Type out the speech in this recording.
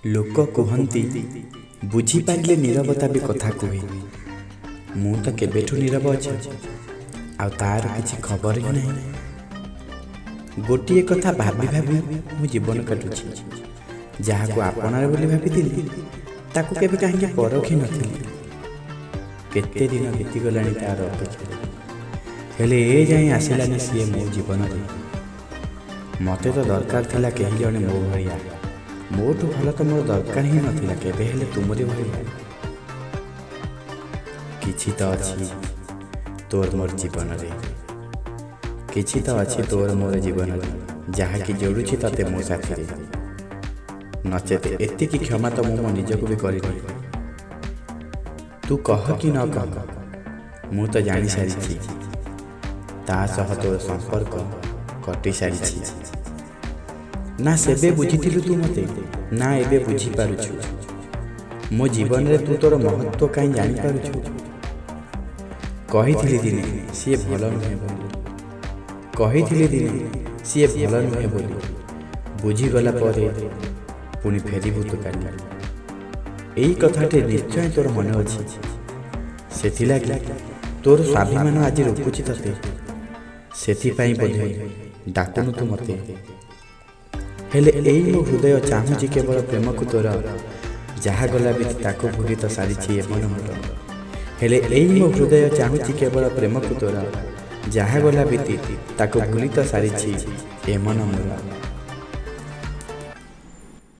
लोक कहती बुझीपारे नीरवता भी कथा कहे। मु तो केबेठू नीरव अच्छे आ तार किसी खबर ही नहीं। गोटे कथा भाभी भाभी मु जीवन काटुची। जहाँ को आपणार बोली भाभी ताकू केबे कहीं परखी नथी। केते दिन बीतीगला तार अपेक्षा हेले ए जाए आसलानी सी मो जीवन में। मत तो दरकार थिला कहीं जड़े मो भाया। मोठू भल तो मोर दरकार ही नाला केबे हेले तुमरी भाया। किछि तो अछि तोर मोर जीवन रे, किछि तो अछि तोर मोर जीवन रे जहा कि जोड़ुछि तते मो साथी रे। नचेत एति की क्षमा तो मो निज को भी करिनी। तू कह कि न कह मु तो जानी सारी ता सह तोर संपर्क कटि सारी। ना सेबे बुझीथिलु तू मते ना एबे बुझी पारुछु। मो जीवन रे तू तोर महत्व काई जानि पारुछु। कहिथिली दिने सी भल नुहे बोली, कहिथिली दिने सी भल नुहे बोली। बुझीगला परे पुणी फेरिबु तो काली। एई कथाटे निश्चय तोर मन अछि। सेथिलागि तोर स्वाभिमान आज रोकुछि तते। सेथिपाई बोधे डाकुनु तू मते। हेले एई मो हृदय चाहूची केवल प्रेम को तोर। जहा गला भी ताको भूली तो सारी एमन मोर। हेले एई मो हृदय चाहूची केवल प्रेम को तोर। जहा गला भी ताको भूली तो सारी एमन मोर।